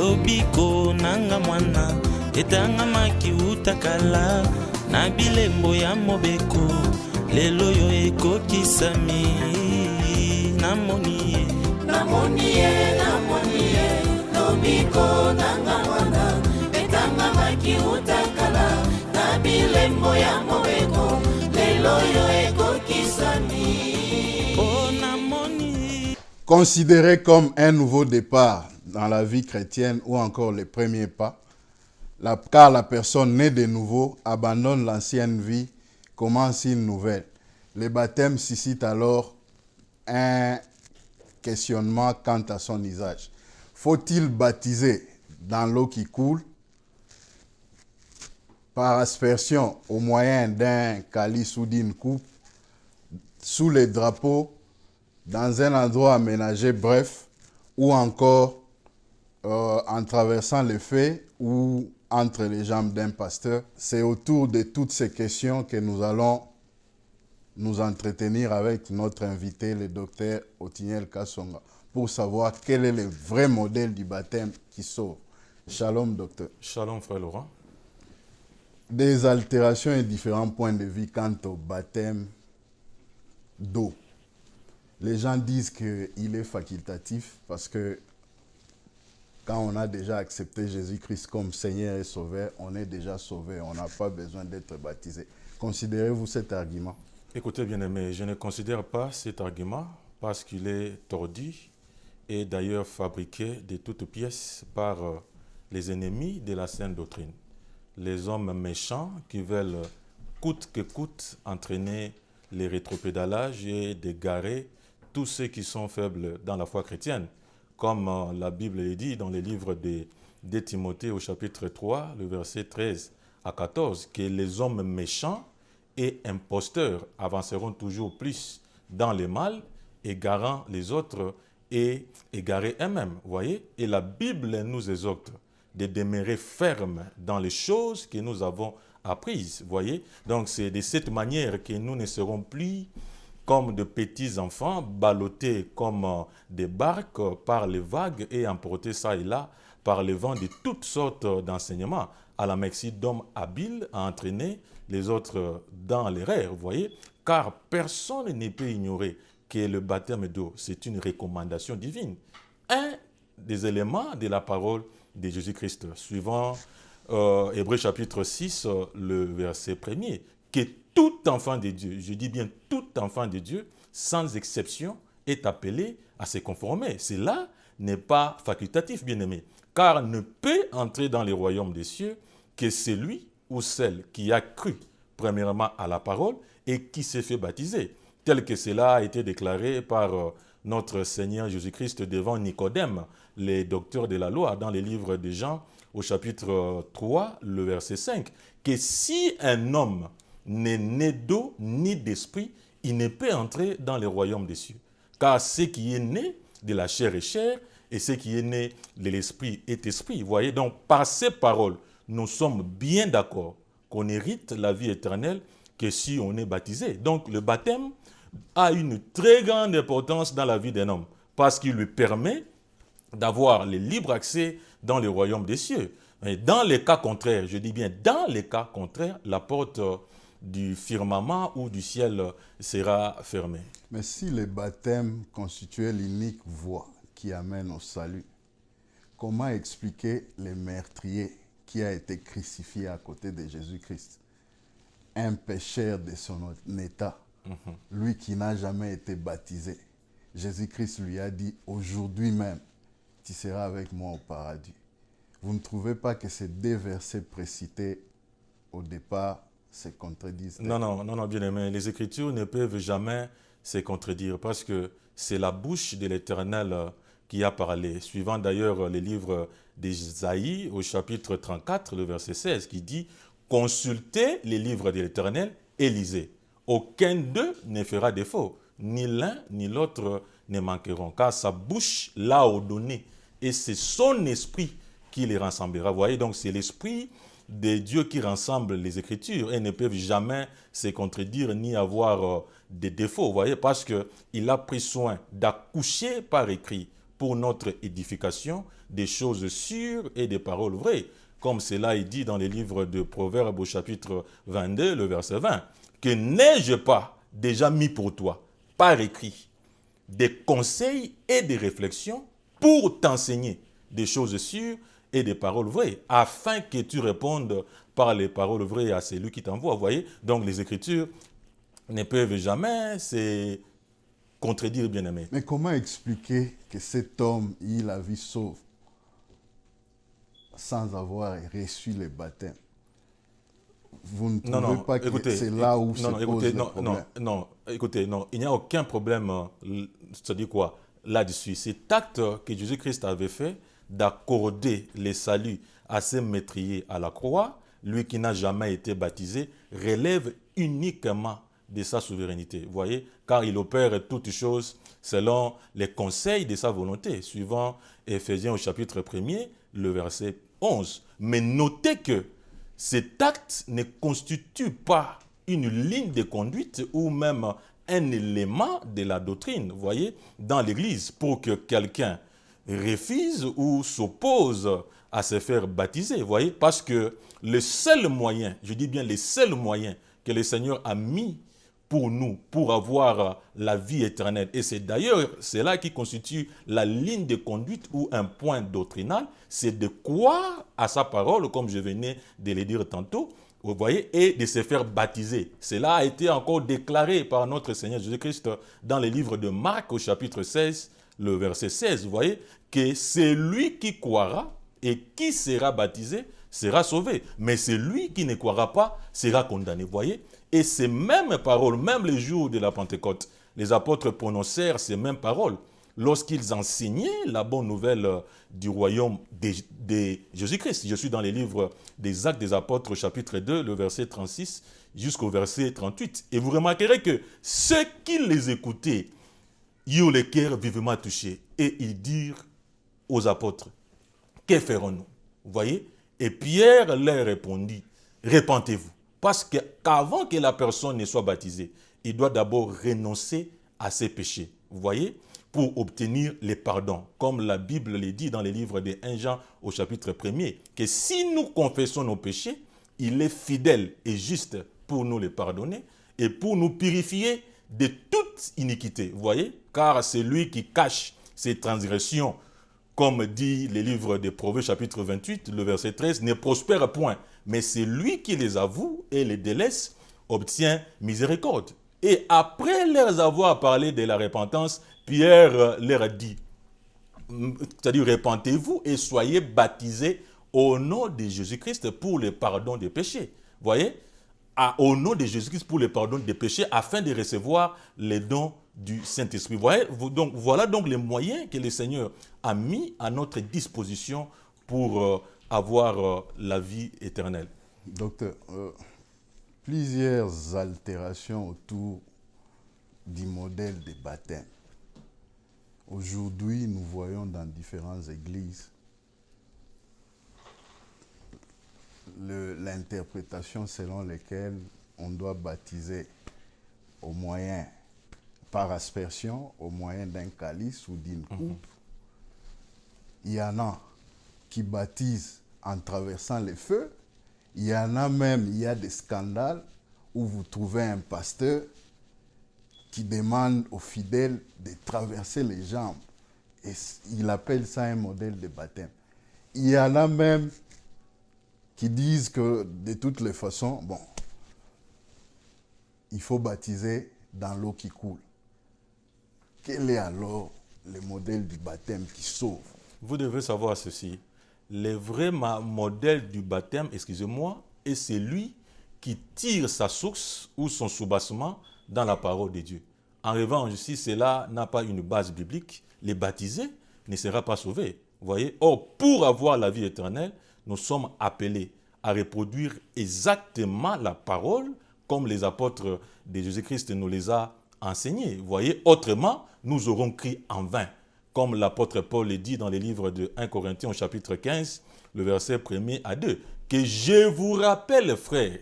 lobiko nanga mwana etangamaki utakala na bilembo ya mobeko lelo yo ekokisami namoni lobiko nanga mwana etangamaki utakala na bilembo ya mobeko lelo yo ekokisami namoni. Considéré comme un nouveau départ dans la vie chrétienne ou encore les premiers pas, car la personne née de nouveau abandonne l'ancienne vie, commence une nouvelle. Le baptême suscite alors un questionnement quant à son usage. Faut-il baptiser dans l'eau qui coule, par aspersion au moyen d'un calice ou d'une coupe, sous les drapeaux, dans un endroit aménagé, bref, ou encore en traversant le feu ou entre les jambes d'un pasteur? C'est autour de toutes ces questions que nous allons nous entretenir avec notre invité, le docteur Othniel Kasonga, pour savoir quel est le vrai modèle du baptême qui sauve. Shalom, docteur. Shalom, frère Laurent. Des altérations et différents points de vue quant au baptême d'eau. Les gens disent qu'il est facultatif parce que quand on a déjà accepté Jésus-Christ comme Seigneur et Sauveur, on est déjà sauvé, on n'a pas besoin d'être baptisé. Considérez-vous cet argument? Écoutez, bien-aimé, je ne considère pas cet argument parce qu'il est tordu et d'ailleurs fabriqué de toutes pièces par les ennemis de la saine doctrine. Les hommes méchants qui veulent coûte que coûte entraîner les rétropédalages et d'égarer tous ceux qui sont faibles dans la foi chrétienne. Comme la Bible le dit dans le livre de Timothée au chapitre 3, le verset 13 à 14, que les hommes méchants et imposteurs avanceront toujours plus dans le mal, égarant les autres et égarés eux-mêmes. Voyez? Et la Bible nous exhorte de demeurer fermes dans les choses que nous avons apprises. Voyez? Donc c'est de cette manière que nous ne serons plus comme de petits enfants, ballottés comme des barques par les vagues et emportés ça et là par le vent de toutes sortes d'enseignements, à la merci d'hommes habiles à entraîner les autres dans l'erreur, vous voyez, car personne ne peut ignorer que le baptême d'eau, c'est une recommandation divine. Un des éléments de la parole de Jésus-Christ, suivant Hébreux chapitre 6, le verset 1er, que tout enfant de Dieu, je dis bien tout enfant de Dieu, sans exception, est appelé à se conformer. Cela n'est pas facultatif, bien-aimé, car ne peut entrer dans les royaumes des cieux que celui ou celle qui a cru premièrement à la parole et qui s'est fait baptiser, tel que cela a été déclaré par notre Seigneur Jésus-Christ devant Nicodème, les docteurs de la loi, dans les livres de Jean, au chapitre 3, le verset 5, que si un homme n'est né d'eau ni d'esprit, il ne peut entrer dans le royaume des cieux. Car ce qui est né de la chair est chair, et ce qui est né de l'esprit est esprit. Vous voyez, donc par ces paroles, nous sommes bien d'accord qu'on hérite la vie éternelle que si on est baptisé. Donc le baptême a une très grande importance dans la vie d'un homme, parce qu'il lui permet d'avoir le libre accès dans le royaume des cieux. Mais dans les cas contraires, je dis bien dans les cas contraires, la porte du firmament ou du ciel sera fermée. Mais si le baptême constituait l'unique voie qui amène au salut, comment expliquer le meurtrier qui a été crucifié à côté de Jésus-Christ? Un pécheur de son état, lui qui n'a jamais été baptisé. Jésus-Christ lui a dit, aujourd'hui même, tu seras avec moi au paradis. Vous ne trouvez pas que ces deux versets précités au départ se contredisent? Non, bien aimé. Les Écritures ne peuvent jamais se contredire parce que c'est la bouche de l'Éternel qui a parlé. Suivant d'ailleurs les livres d'Ésaïe au chapitre 34, le verset 16, qui dit « Consultez les livres de l'Éternel et lisez. Aucun d'eux ne fera défaut. Ni l'un ni l'autre ne manqueront. Car sa bouche l'a ordonné et c'est son esprit qui les rassemblera. » Vous voyez, donc c'est l'esprit de Dieu qui rassemble les Écritures et ne peuvent jamais se contredire ni avoir des défauts. Vous voyez, parce qu'il a pris soin d'accoucher par écrit pour notre édification des choses sûres et des paroles vraies, comme cela est dit dans les livres de Proverbes au chapitre 22, le verset 20, que n'ai-je pas déjà mis pour toi, par écrit, des conseils et des réflexions pour t'enseigner des choses sûres et des paroles vraies, afin que tu répondes par les paroles vraies à celui qui t'envoie. Vous voyez, donc les Écritures ne peuvent jamais se contredire, bien-aimé. Mais comment expliquer que cet homme ait la vie sauve sans avoir reçu le baptême? Vous ne trouvez pas que c'est là où se pose le problème? Écoutez, non, il n'y a aucun problème, c'est-à-dire quoi, là-dessus. Cet acte que Jésus-Christ avait fait, d'accorder les saluts à ses métriers à la croix, lui qui n'a jamais été baptisé, relève uniquement de sa souveraineté, vous voyez, car il opère toutes choses selon les conseils de sa volonté, suivant Éphésiens au chapitre 1er, le verset 11. Mais notez que cet acte ne constitue pas une ligne de conduite ou même un élément de la doctrine, vous voyez, dans l'Église, pour que quelqu'un refuse ou s'oppose à se faire baptiser, vous voyez, parce que le seul moyen, je dis bien le seul moyen que le Seigneur a mis pour nous, pour avoir la vie éternelle, et c'est d'ailleurs cela qui constitue la ligne de conduite ou un point doctrinal, c'est de croire à sa parole, comme je venais de le dire tantôt, vous voyez, et de se faire baptiser. Cela a été encore déclaré par notre Seigneur Jésus-Christ dans le livre de Marc au chapitre 16, le verset 16, vous voyez, que c'est lui qui croira et qui sera baptisé sera sauvé. Mais celui qui ne croira pas sera condamné, vous voyez. Et ces mêmes paroles, même les jours de la Pentecôte, les apôtres prononcèrent ces mêmes paroles lorsqu'ils enseignaient la bonne nouvelle du royaume de Jésus-Christ. Je suis dans les livres des Actes des Apôtres, chapitre 2, le verset 36 jusqu'au verset 38. Et vous remarquerez que ceux qui les écoutaient, ils eurent le cœur vivement touchés. Et ils dirent aux apôtres, que ferons-nous? Vous voyez? Et Pierre leur répondit, repentez-vous. Parce qu'avant que la personne ne soit baptisée, il doit d'abord renoncer à ses péchés. Vous voyez? Pour obtenir les pardons. Comme la Bible le dit dans les livres de 1 Jean au chapitre 1er, que si nous confessons nos péchés, il est fidèle et juste pour nous les pardonner et pour nous purifier de toute iniquité. Vous voyez? Car c'est lui qui cache ses transgressions, comme dit le livre des Proverbes chapitre 28, le verset 13, ne prospère point. Mais c'est lui qui les avoue et les délaisse, obtient miséricorde. Et après leur avoir parlé de la repentance, Pierre leur a dit, c'est-à-dire repentez-vous et soyez baptisés au nom de Jésus-Christ pour le pardon des péchés. Vous voyez? Au nom de Jésus-Christ pour le pardon des péchés, afin de recevoir les dons du Saint-Esprit. Voilà donc les moyens que le Seigneur a mis à notre disposition pour avoir la vie éternelle. Docteur, plusieurs altérations autour du modèle de baptême. Aujourd'hui, nous voyons dans différentes églises l'interprétation selon laquelle on doit baptiser au moyen, par aspersion, au moyen d'un calice ou d'une coupe. Il y en a qui baptisent en traversant les feux. Il y en a même, il y a des scandales où vous trouvez un pasteur qui demande aux fidèles de traverser les jambes. Et il appelle ça un modèle de baptême. Il y en a même qui disent que de toutes les façons, bon, il faut baptiser dans l'eau qui coule. Quel est alors le modèle du baptême qui sauve? Vous devez savoir ceci. Le vrai modèle du baptême, excusez-moi, est celui qui tire sa source ou son soubassement dans la parole de Dieu. En revanche, si cela n'a pas une base biblique, les baptisés ne seront pas sauvés. Vous voyez? Or, pour avoir la vie éternelle, nous sommes appelés à reproduire exactement la parole comme les apôtres de Jésus-Christ nous les a enseignés. Vous voyez? Autrement, nous aurons crié en vain. Comme l'apôtre Paul le dit dans les livres de 1 Corinthiens au chapitre 15, le verset 1er à 2, que je vous rappelle, frères,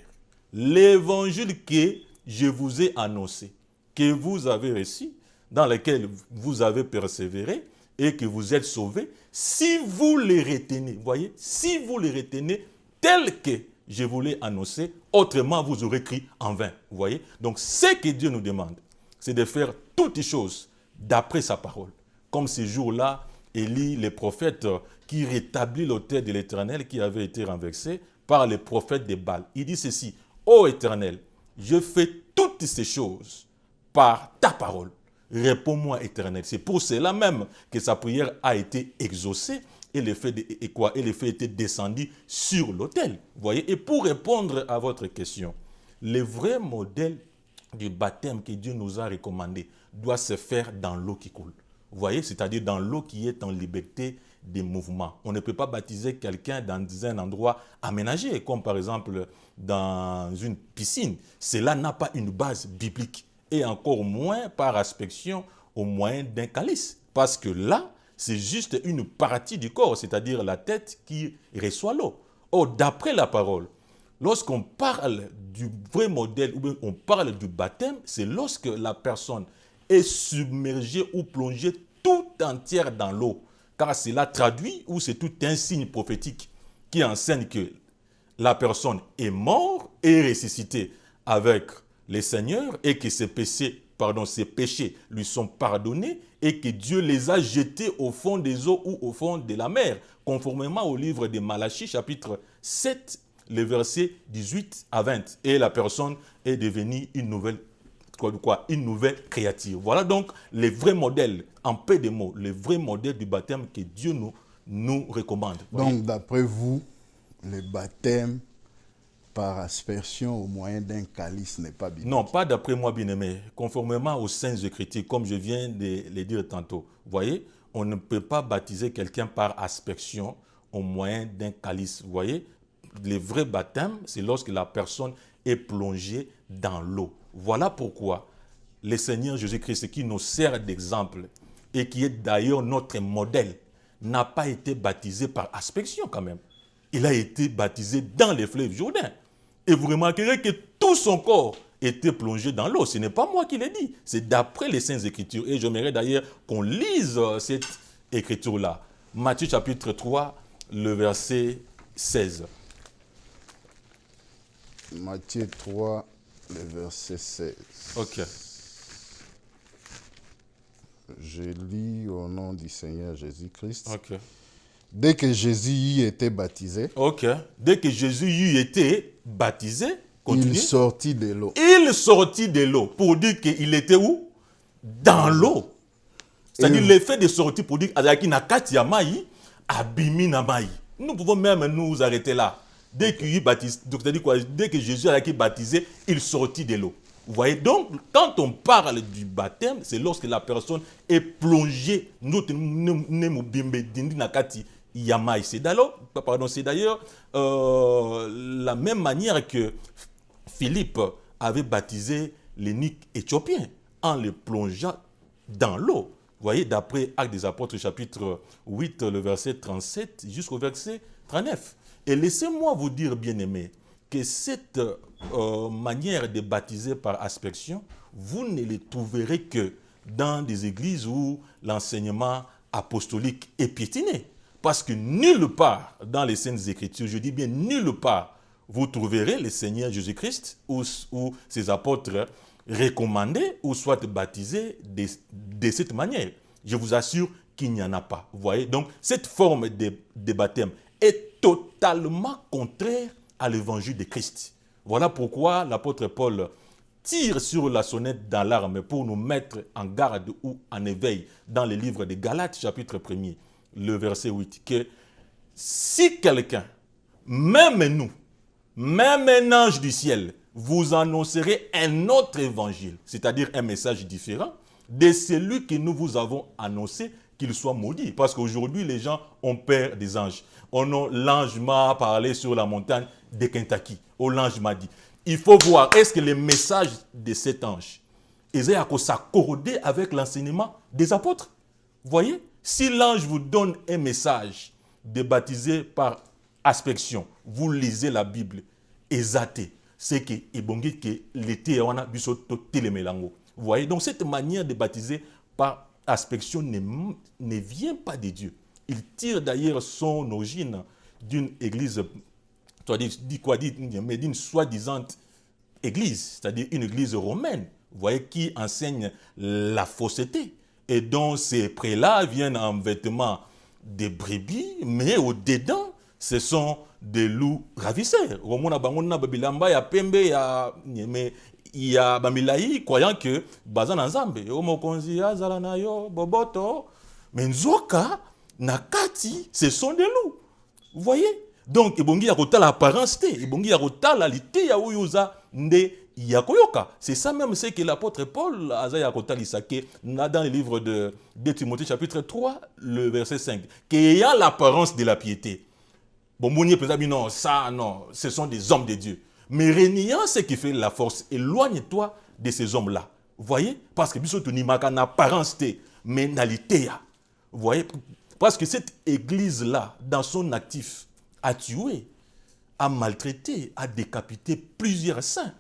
l'évangile que je vous ai annoncé, que vous avez reçu, dans lequel vous avez persévéré, et que vous êtes sauvés, si vous les retenez, vous voyez, si vous les retenez tels que je vous l'ai annoncé, autrement vous aurez crié en vain, vous voyez. Donc ce que Dieu nous demande, c'est de faire toutes choses d'après sa parole. Comme ces jours-là, Élie, les prophètes qui rétablit l'autel de l'Éternel qui avait été renversé par les prophètes de Baal. Il dit ceci, ô Éternel, je fais toutes ces choses par ta parole. Réponds-moi, Éternel. C'est pour cela même que sa prière a été exaucée et le feu était descendu sur l'autel. Vous voyez? Et pour répondre à votre question, le vrai modèle du baptême que Dieu nous a recommandé doit se faire dans l'eau qui coule. Vous voyez? C'est-à-dire dans l'eau qui est en liberté des mouvements. On ne peut pas baptiser quelqu'un dans un endroit aménagé, comme par exemple dans une piscine. Cela n'a pas une base biblique. Et encore moins par aspersion au moyen d'un calice. Parce que là, c'est juste une partie du corps, c'est-à-dire la tête qui reçoit l'eau. Or, d'après la parole, lorsqu'on parle du vrai modèle, ou bien on parle du baptême, c'est lorsque la personne est submergée ou plongée tout entière dans l'eau. Car cela traduit, ou c'est tout un signe prophétique qui enseigne que la personne est morte et ressuscitée avec le Seigneur et que ses péchés lui sont pardonnés et que Dieu les a jetés au fond des eaux ou au fond de la mer, conformément au livre de Malachie, chapitre 7, les versets 18 à 20. Et la personne est devenue une nouvelle créature. Voilà donc les vrais modèles, en peu de mots, les vrais modèles du baptême que Dieu nous recommande. Donc, d'après vous, le baptême par aspersion au moyen d'un calice n'est pas biblique? Non, pas d'après moi, bien-aimé. Conformément aux Saintes Écritures, comme je viens de le dire tantôt. Vous voyez, on ne peut pas baptiser quelqu'un par aspersion au moyen d'un calice. Vous voyez, le vrai baptême, c'est lorsque la personne est plongée dans l'eau. Voilà pourquoi le Seigneur Jésus-Christ, qui nous sert d'exemple et qui est d'ailleurs notre modèle, n'a pas été baptisé par aspersion quand même. Il a été baptisé dans les fleuves Jourdain. Et vous remarquerez que tout son corps était plongé dans l'eau. Ce n'est pas moi qui l'ai dit, c'est d'après les Saintes Écritures. Et j'aimerais d'ailleurs qu'on lise cette écriture-là. Matthieu chapitre 3, le verset 16. Matthieu 3, le verset 16. Ok. Je lis au nom du Seigneur Jésus-Christ. Ok. Dès que Jésus y était baptisé, Ok. Dès que Jésus y était baptisé, continue. il sortit de l'eau. Il sortit de l'eau pour dire qu'il était où? Dans l'eau. C'est-à-dire l'effet de sortir pour dire qu'il n'a qu'à mai, abimi na mai. Nous pouvons même nous arrêter là. Dès qu'il baptise, donc c'est-à-dire quoi? Dès que Jésus a été baptisé, il sortit de l'eau. Vous voyez, donc, quand on parle du baptême, c'est lorsque la personne est plongée. C'est d'ailleurs la même manière que Philippe avait baptisé l'eunuque éthiopien en le plongeant dans l'eau. Vous voyez, d'après Actes des Apôtres, chapitre 8, le verset 37 jusqu'au verset 39. Et laissez-moi vous dire, bien-aimés, que cette manière de baptiser par aspersion, vous ne les trouverez que dans des églises où l'enseignement apostolique est piétiné. Parce que nulle part dans les Saintes Écritures, je dis bien nulle part, vous trouverez le Seigneur Jésus-Christ ou ses apôtres recommandés ou soit baptisés de cette manière. Je vous assure qu'il n'y en a pas. Vous voyez, donc cette forme de baptême est totalement contraire à l'évangile de Christ. Voilà pourquoi l'apôtre Paul tire sur la sonnette d'alarme pour nous mettre en garde ou en éveil dans le livre de Galates, chapitre 1er, le verset 8, que si quelqu'un, même nous, même un ange du ciel, vous annoncerait un autre évangile, c'est-à-dire un message différent de celui que nous vous avons annoncé, qu'il soit maudit. Parce qu'aujourd'hui, les gens ont peur des anges. L'ange m'a parlé sur la montagne de Kentucky. L'ange m'a dit, il faut voir, est-ce que le message de cet ange est s'accorder avec l'enseignement des apôtres? Vous voyez, si l'ange vous donne un message de baptiser par aspersion, vous lisez la Bible, exaté, c'est que l'été, on a vu. Vous voyez, donc cette manière de baptiser par aspersion ne vient pas de Dieu. Il tire d'ailleurs son origine d'une église, mais d'une soi-disant église, c'est-à-dire une église romaine, vous voyez, qui enseigne la fausseté et dont ces prélats viennent en vêtements de brebis, mais au-dedans, ce sont des loups ravisseurs. Il y a Bamilaï croyant que Bazan Nzambe, Omokonzi, Azalanayo, Boboto, mais Nzoka, Nakati, ce sont des loups. Vous voyez? Donc, il y a l'apparence, il y a l'alité, il y a c'est ça même ce que l'apôtre Paul a dit dans le livre de Timothée chapitre 3, le verset 5, qu'il y a l'apparence de la piété. Bon, non, ça, non, ce sont des hommes de Dieu. Mais reniant ce qui fait la force, éloigne-toi de ces hommes-là. Vous voyez? Parce que biso tu n'as qu'une apparence, mais nalité. Vous voyez? Parce que cette église-là, dans son actif, a tué, a maltraité, a décapité plusieurs saints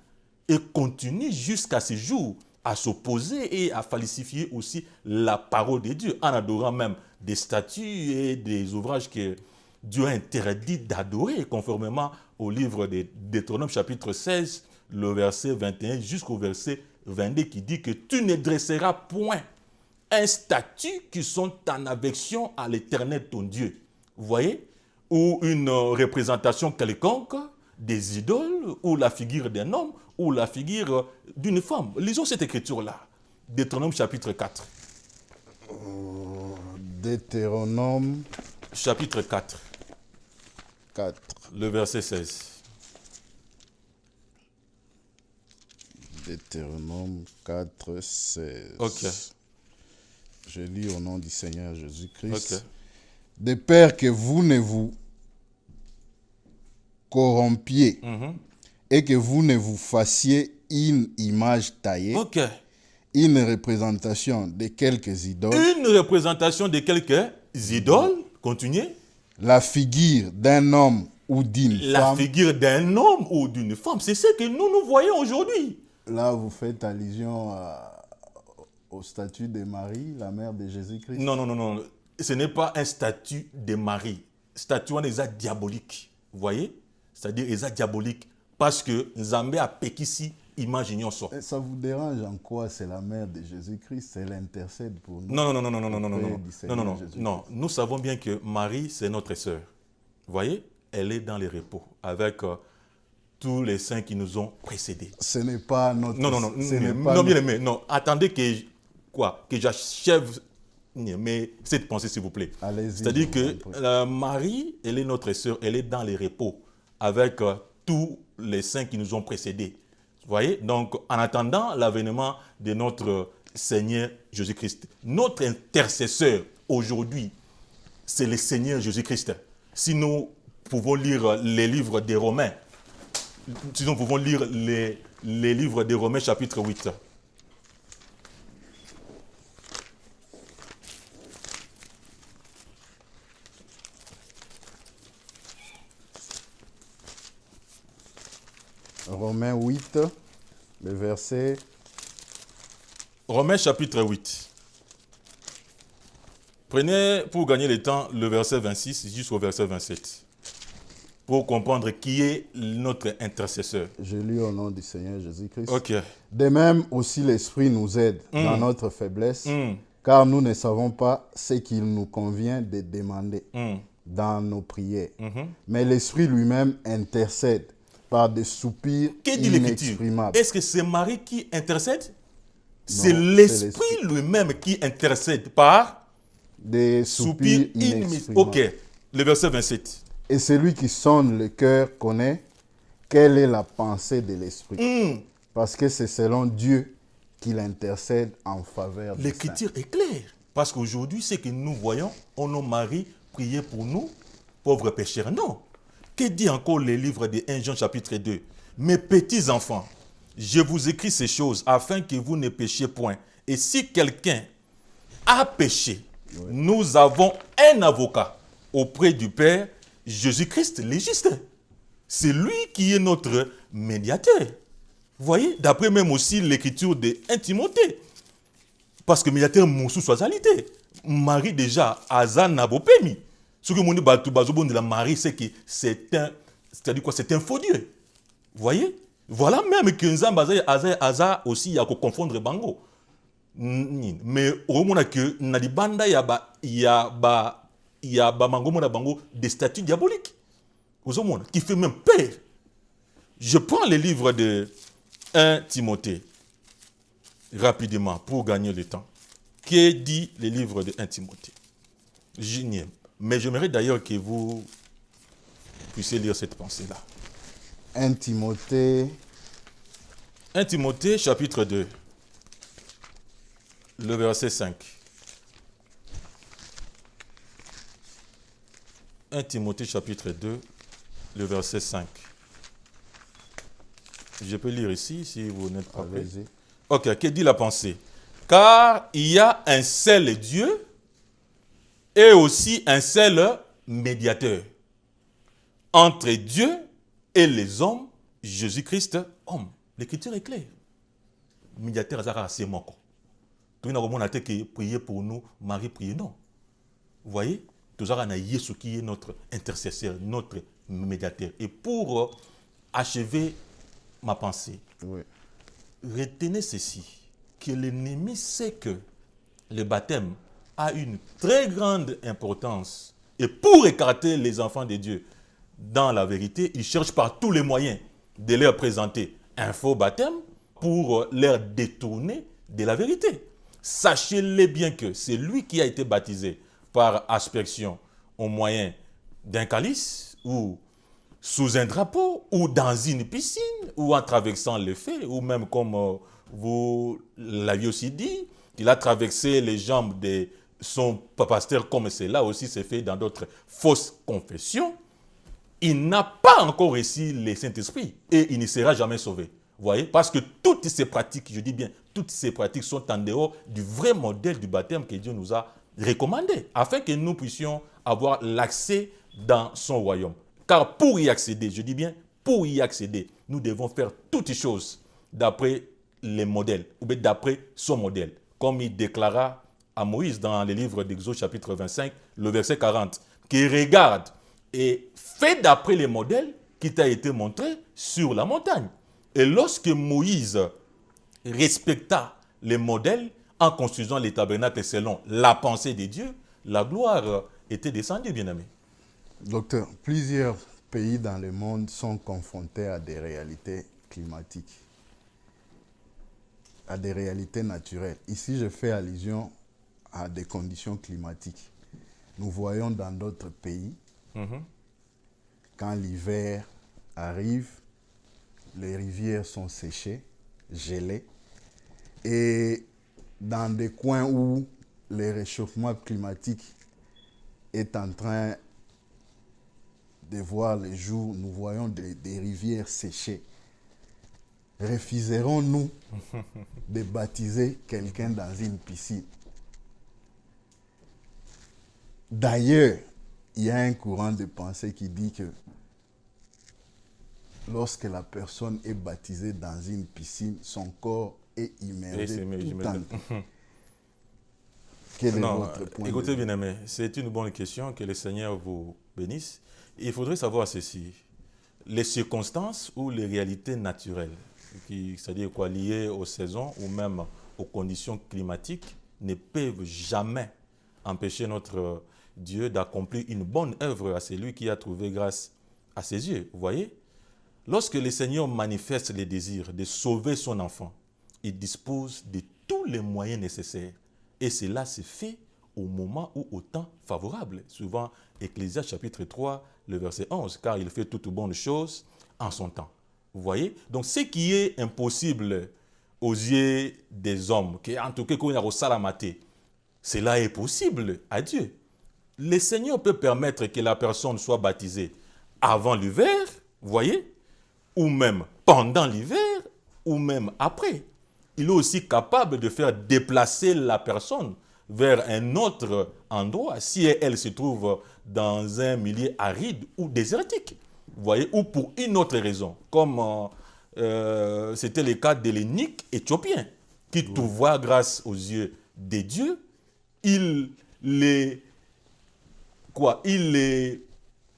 et continue jusqu'à ce jour à s'opposer et à falsifier aussi la parole de Dieu en adorant même des statues et des ouvrages que Dieu a interdit d'adorer conformément au livre de Deutéronome chapitre 16, le verset 21 jusqu'au verset 22 qui dit que tu ne dresseras point un statut qui sont en affection à l'Éternel ton Dieu. Vous voyez? Ou une représentation quelconque des idoles, ou la figure d'un homme, ou la figure d'une femme. Lisons cette écriture-là. Deutéronome chapitre 4. Deutéronome chapitre 4. 4. Le verset 16. Deutéronome 4, 16. Ok. Je lis au nom du Seigneur Jésus-Christ. Ok. De peur que vous ne vous corrompiez et que vous ne vous fassiez une image taillée, Ok. une représentation de quelques idoles, Une représentation de quelques idoles. Continuez. la figure d'un homme ou d'une La femme. figure d'un homme ou d'une femme. C'est ce que nous voyons aujourd'hui. Là, vous faites allusion au statut de Marie, la mère de Jésus-Christ. Non, non, non, non. Ce n'est pas un statut de Marie. Statut on est diabolique. Vous voyez? C'est-à-dire est diabolique parce que Nzambe a pékisi imaginons ça. Ça vous dérange en quoi c'est la mère de Jésus-Christ, elle intercède pour nous? Non, non, non, non, non, non, non, non, non, non, non, non, non. Nous savons bien que Marie, c'est notre sœur. Vous voyez? Elle est dans les repos avec tous les saints qui nous ont précédés. Ce n'est pas notre... Non, non, non, ce n'est non, pas non, bien aimé, non. Attendez que j'achève mais cette pensée, s'il vous plaît. C'est-à-dire que Marie, elle est notre sœur, elle est dans les repos avec tous les saints qui nous ont précédés. Vous voyez? Donc, en attendant l'avènement de notre Seigneur Jésus-Christ, notre intercesseur aujourd'hui, c'est le Seigneur Jésus-Christ. Si nous pouvons lire les livres des Romains, si nous pouvons lire les livres des Romains chapitre 8. Romains 8, le verset... Romains chapitre 8. Prenez, pour gagner le temps, le verset 26 jusqu'au verset 27. Pour comprendre qui est notre intercesseur. Je lis au nom du Seigneur Jésus-Christ. Ok. De même aussi l'Esprit nous aide dans notre faiblesse, car nous ne savons pas ce qu'il nous convient de demander dans nos prières. Mais l'Esprit lui-même intercède par des soupirs inexprimables. Est-ce que c'est Marie qui intercède? C'est l'Esprit lui-même qui intercède par des soupirs inexprimables. Ok, le verset 27. Et celui qui sonde le cœur connaît quelle est la pensée de l'Esprit. Parce que c'est selon Dieu qu'il intercède en faveur des saints. L'écriture est claire. Parce qu'aujourd'hui, ce que nous voyons, on nos maris prier pour nous, pauvres pécheurs. Non. Que dit encore le livre de 1 Jean chapitre 2? Mes petits enfants, je vous écris ces choses afin que vous ne péchiez point. Et si quelqu'un a péché, nous avons un avocat auprès du Père, Jésus-Christ le juste. C'est lui qui est notre médiateur. Vous voyez, d'après même aussi l'écriture de 1 Timothée. Parce que médiateur Moussou Soazalité, Marie déjà, Aza Nabopemi. Ce que mon dit, Bazobon de la Marie, c'est que c'est-à-dire quoi, c'est un faux Dieu. Vous voyez? Voilà même que Nzamba Aza aussi, il y a qu'à confondre Bango. Mais au moment que Nadibanda, il y a Bango Bango des statues diaboliques. Vous voyez, qui fait même peur. Je prends le livre de 1 Timothée, rapidement, pour gagner le temps. Qu'est dit le livre de 1 Timothée? Génial. Mais j'aimerais d'ailleurs que vous puissiez lire cette pensée-là. 1 Timothée. 1 Timothée, chapitre 2, le verset 5. 1 Timothée, chapitre 2, le verset 5. Je peux lire ici, si vous n'êtes pas prêt. Ok, que dit la pensée? Car il y a un seul Dieu et aussi un seul médiateur entre Dieu et les hommes, Jésus-Christ, homme. L'écriture est claire. Médiateur, c'est mon corps. Tout le monde a dit prier pour nous, Marie, priez non. Vous voyez? Tout le monde a dit ce qui est notre intercesseur, notre médiateur. Et pour achever ma pensée, Oui. retenez ceci, que l'ennemi sait que le baptême a une très grande importance. Et pour écarter les enfants de Dieu dans la vérité, il cherche par tous les moyens de leur présenter un faux baptême pour leur détourner de la vérité. Sachez-le bien que c'est lui qui a été baptisé par aspersion au moyen d'un calice ou sous un drapeau ou dans une piscine ou en traversant le feu ou même comme vous l'aviez aussi dit, il a traversé les jambes de son pasteur comme cela aussi s'est fait dans d'autres fausses confessions. Il n'a pas encore reçu le Saint-Esprit et il ne sera jamais sauvé. Vous voyez? Parce que toutes ces pratiques, je dis bien, toutes ces pratiques sont en dehors du vrai modèle du baptême que Dieu nous a recommandé, afin que nous puissions avoir l'accès dans son royaume. Car pour y accéder, je dis bien, pour y accéder, nous devons faire toutes choses d'après les modèles, ou bien d'après son modèle, comme il déclara à Moïse dans le livre d'Exode chapitre 25, le verset 40, qui regarde et fait d'après les modèles qui t'a été montré sur la montagne. Et lorsque Moïse respecta les modèles en construisant les tabernacles selon la pensée de Dieu, la gloire était descendue, bien-aimé. Docteur, plusieurs pays dans le monde sont confrontés à des réalités climatiques, à des réalités naturelles. Ici, je fais allusion à des conditions climatiques. Nous voyons dans d'autres pays, quand l'hiver arrive, les rivières sont séchées, gelées, et dans des coins où le réchauffement climatique est en train de voir le jour, nous voyons des rivières séchées. Refuserons-nous de baptiser quelqu'un dans une piscine? D'ailleurs, il y a un courant de pensée qui dit que lorsque la personne est baptisée dans une piscine, son corps est immergé tout entier. Quel est votre point écoutez, de vue? bien-aimé, c'est une bonne question, que le Seigneur vous bénisse. Il faudrait savoir ceci, les circonstances ou les réalités naturelles, c'est-à-dire quoi, liées aux saisons ou même aux conditions climatiques, ne peuvent jamais empêcher notre Dieu d'accomplir une bonne œuvre à celui qui a trouvé grâce à ses yeux. Vous voyez? Lorsque le Seigneur manifeste le désir de sauver son enfant, il dispose de tous les moyens nécessaires. Et cela se fait au moment ou au temps favorable. Souvent, Ecclésiaste chapitre 3, le verset 11, car il fait toutes bonnes choses en son temps. Vous voyez? Donc, ce qui est impossible aux yeux des hommes, en tout cas, cela est possible à Dieu. Le Seigneur peut permettre que la personne soit baptisée avant l'hiver, vous voyez, ou même pendant l'hiver, ou même après. Il est aussi capable de faire déplacer la personne vers un autre endroit si elle se trouve dans un milieu aride ou désertique, vous voyez, ou pour une autre raison, comme c'était le cas de l'eunuque éthiopien, qui tout voit grâce aux yeux des dieux, il les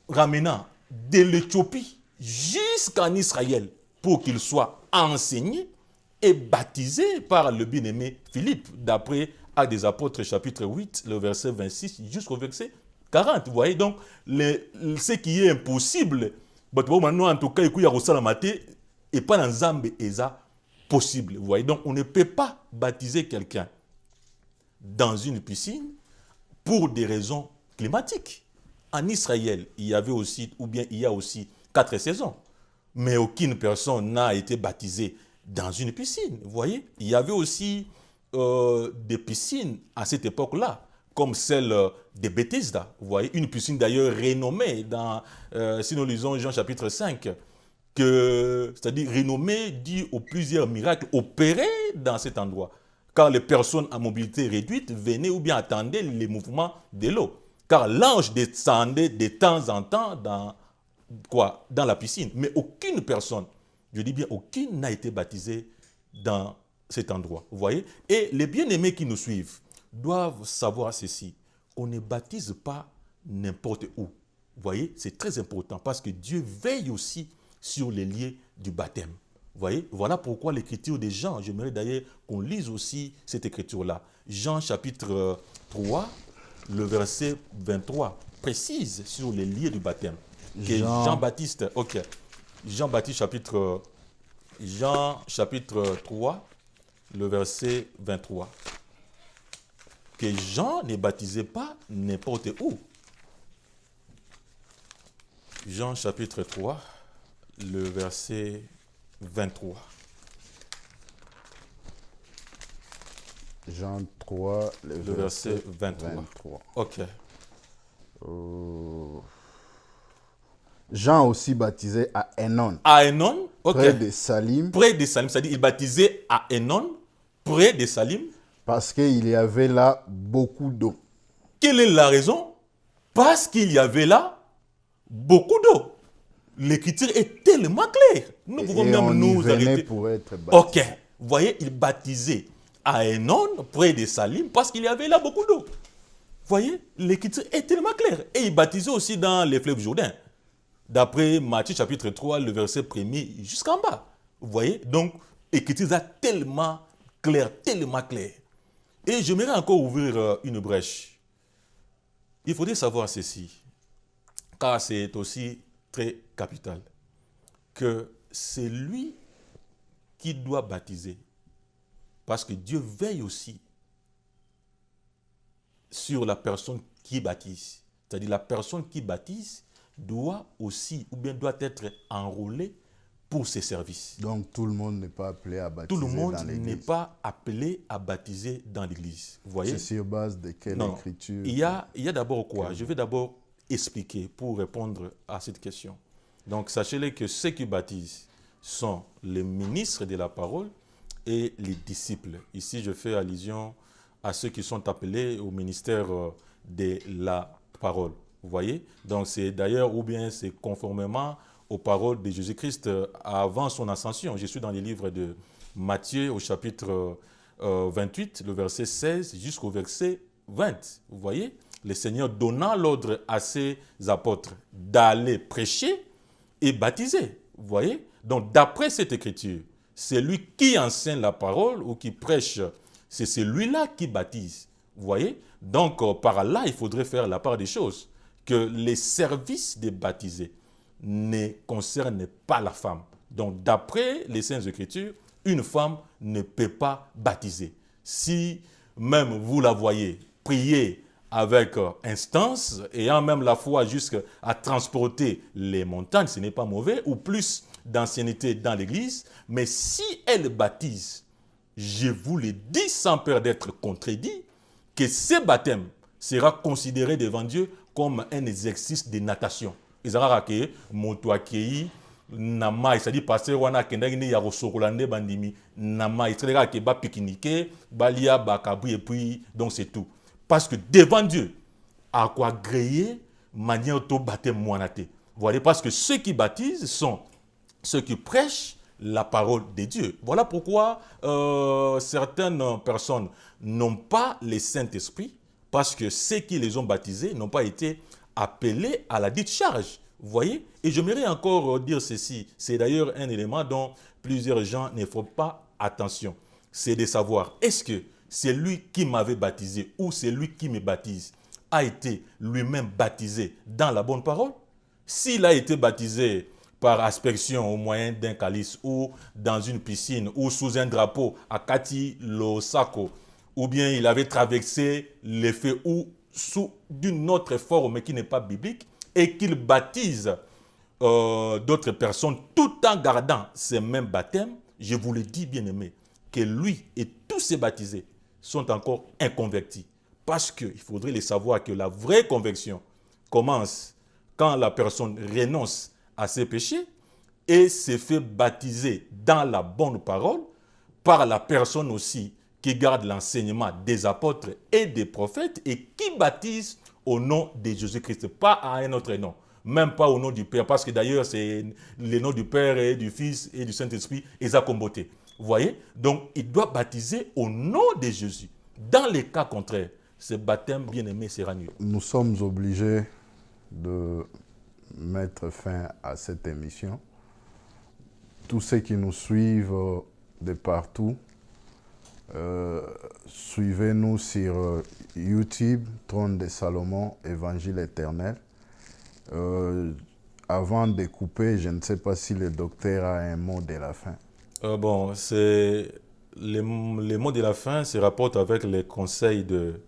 ramena de l'Éthiopie jusqu'en Israël pour qu'ils soient enseignés et baptisés par le bien-aimé Philippe, d'après Actes des Apôtres, chapitre 8, le verset 26 jusqu'au verset 40. Vous voyez, donc, ce qui est impossible, en tout cas, et pas dans Zambé, et ça possible. Vous voyez, donc, on ne peut pas baptiser quelqu'un dans une piscine pour des raisons climatiques. En Israël, il y avait aussi, ou bien il y a aussi 4 saisons, mais aucune personne n'a été baptisée dans une piscine. Vous voyez, il y avait aussi des piscines à cette époque-là, comme celle de Bethesda. Vous voyez, une piscine d'ailleurs renommée dans, si nous lisons Jean chapitre 5, c'est-à-dire renommée due aux plusieurs miracles opérés dans cet endroit. Car les personnes à mobilité réduite venaient ou bien attendaient les mouvements de l'eau. Car l'ange descendait de temps en temps dans la piscine. Mais aucune personne, je dis bien aucune, n'a été baptisée dans cet endroit. Vous voyez? Et les bien-aimés qui nous suivent doivent savoir ceci. On ne baptise pas n'importe où. Vous voyez? C'est très important parce que Dieu veille aussi sur les lieux du baptême. Vous voyez? Voilà pourquoi l'écriture des Jean, j'aimerais d'ailleurs qu'on lise aussi cette écriture-là. Jean chapitre 3, le verset 23, précise sur les lieux du baptême. Jean-Baptiste, ok. Jean-Baptiste chapitre 3, le verset 23. Que Jean ne baptisait pas n'importe où. Jean chapitre 3, le verset 23. Jean 3, le verset 23. Ok. Jean aussi baptisé à Enon. À Enon, ok. Près de Salim. Près de Salim, c'est-à-dire il baptisait à Enon, près de Salim. Parce qu'il y avait là beaucoup d'eau. Quelle est la raison? Parce qu'il y avait là beaucoup d'eau. L'écriture est tellement claire. Nous pouvons même nous arrêter. Pour être baptisé. Ok. Vous voyez, il baptisait à Enon, près de Salim, parce qu'il y avait là beaucoup d'eau. Vous voyez, l'écriture est tellement claire. Et il baptisait aussi dans les fleuves Jourdain. D'après Matthieu chapitre 3, le verset 1er jusqu'en bas. Vous voyez, donc, l'écriture est tellement claire, tellement claire. Et j'aimerais encore ouvrir une brèche. Il faudrait savoir ceci, car c'est aussi très capital, que c'est lui qui doit baptiser. Parce que Dieu veille aussi sur la personne qui baptise. C'est-à-dire la personne qui baptise doit aussi, ou bien doit être enrôlée pour ses services. Donc tout le monde n'est pas appelé à baptiser dans l'église. Tout le monde n'est pas appelé à baptiser dans l'église. Vous voyez? C'est sur base de quelle écriture? Il y a d'abord quoi? Je vais d'abord expliquer pour répondre à cette question. Donc sachez-le que ceux qui baptisent sont les ministres de la parole et les disciples. Ici, je fais allusion à ceux qui sont appelés au ministère de la parole. Vous voyez? Donc c'est d'ailleurs, ou bien c'est conformément aux paroles de Jésus-Christ avant son ascension. Je suis dans les livres de Matthieu au chapitre 28, le verset 16 jusqu'au verset 20. Vous voyez? Le Seigneur donnant l'ordre à ses apôtres d'aller prêcher et baptiser. Vous voyez? Donc d'après cette écriture, c'est lui qui enseigne la parole ou qui prêche. C'est celui-là qui baptise. Vous voyez? Donc par là, il faudrait faire la part des choses. Que les services des baptisés ne concernent pas la femme. Donc, d'après les Saintes Écritures, une femme ne peut pas baptiser. Si même vous la voyez prier avec instance, ayant même la foi jusqu'à transporter les montagnes, ce n'est pas mauvais, ou plus d'ancienneté dans l'Église, mais si elle baptise, je vous le dis sans peur d'être contredit, que ce baptême sera considéré devant Dieu comme un exercice de natation. Ils ont dit que nama, c'est-à-dire passer wana kendaki ne ya rosokolande bandimi nama, c'est-à-dire que ba pique-niquer, balia bakabu et puis donc c'est tout. Parce que devant Dieu, à quoi agréer manière to baptême moinaté. Vous voyez, parce que ceux qui baptisent sont ceux qui prêchent la parole de Dieu. Voilà pourquoi certaines personnes n'ont pas le Saint-Esprit, parce que ceux qui les ont baptisés n'ont pas été appelés à la dite charge. Vous voyez? Et j'aimerais encore dire ceci. C'est d'ailleurs un élément dont plusieurs gens ne font pas attention. C'est de savoir, est-ce que c'est lui qui m'avait baptisé ou c'est lui qui me baptise a été lui-même baptisé dans la bonne parole? S'il a été baptisé par aspersion au moyen d'un calice ou dans une piscine ou sous un drapeau à Kati Losako, ou bien il avait traversé les feux ou sous d'une autre forme qui n'est pas biblique et qu'il baptise d'autres personnes tout en gardant ces mêmes baptêmes, je vous le dis bien aimé, que lui et tous ces baptisés sont encore inconvertis. Parce qu'il faudrait les savoir que la vraie conversion commence quand la personne renonce à ses péchés et se fait baptiser dans la bonne parole par la personne aussi qui garde l'enseignement des apôtres et des prophètes et qui baptise au nom de Jésus-Christ, pas à un autre nom, même pas au nom du Père, parce que d'ailleurs c'est le nom du Père et du Fils et du Saint-Esprit, ils ont comboté. Vous voyez? Donc il doit baptiser au nom de Jésus. Dans les cas contraires, ce baptême bien-aimé sera nul. Nous sommes obligés de mettre fin à cette émission. Tous ceux qui nous suivent de partout, suivez-nous sur YouTube, Trône de Salomon, Évangile éternel. Avant de couper, je ne sais pas si le docteur a un mot de la fin. Bon, c'est les mots de la fin se rapportent avec les conseils de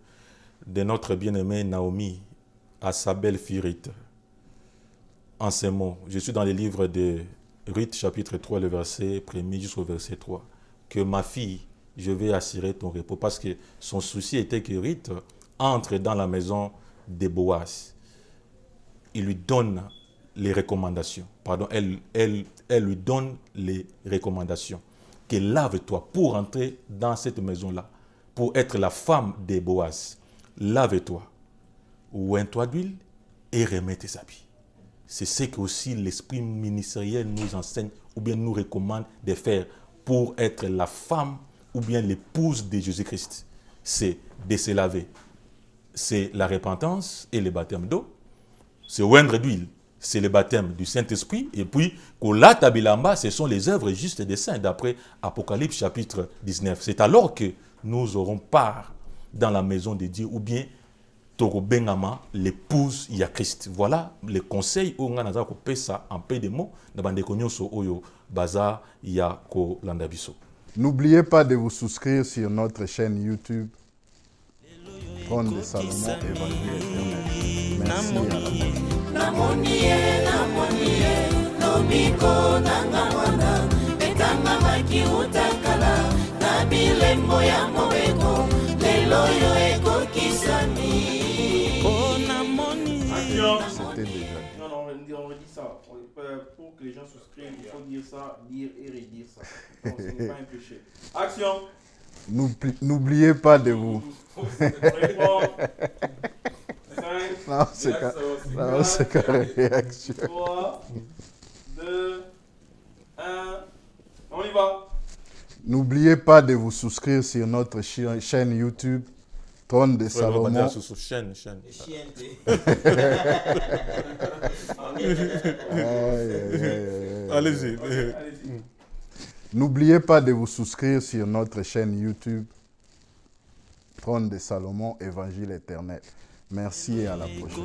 notre bien-aimée Naomi à sa belle-fille Ruth. En ces mots, je suis dans les livres de Ruth, chapitre 3, le verset 1er jusqu'au verset 3. Que ma fille, je vais assurer ton repos. Parce que son souci était que Ruth entre dans la maison de Boaz. Il lui donne les recommandations. Pardon, elle lui donne les recommandations. Que lave-toi pour entrer dans cette maison-là, pour être la femme de Boaz. Lave-toi, oins-toi d'huile et remets tes habits. C'est ce que aussi l'esprit ministériel nous enseigne ou bien nous recommande de faire pour être la femme ou bien l'épouse de Jésus-Christ. C'est de se laver. C'est la repentance et le baptême d'eau. C'est oindre d'huile. C'est le baptême du Saint-Esprit. Et puis, Kola Tabilamba, ce sont les œuvres justes des saints, d'après Apocalypse chapitre 19. C'est alors que nous aurons part dans la maison de Dieu, ou bien Toro Bengama, l'épouse ya Christ. Voilà les conseils où on a coupé ça en peu de mots dans Bandekonyoso Oyo Baza ya ko Landabiso. N'oubliez pas de vous souscrire sur notre chaîne YouTube Trône de Salomon, Évangile éternel. Merci à la prochaine. Namonie, lobiko nanga mwana, betanga makiuta kala, nabilembo ya mobeko, lelo yo eko kisani. C'était déjà. Non, on redit ça. Pour que les gens souscrivent, il faut dire ça, dire et redire ça. Donc ce n'est pas un péché. Action. N'oubliez pas de vous. Non, c'est carré. Réaction. 3, 2, 1. On y va. N'oubliez pas de vous souscrire sur notre chaîne YouTube Trône de Salomon. Chaîne. Allez-y. N'oubliez pas de vous souscrire sur notre chaîne YouTube Trône de Salomon, Évangile éternel. Merci et à la prochaine.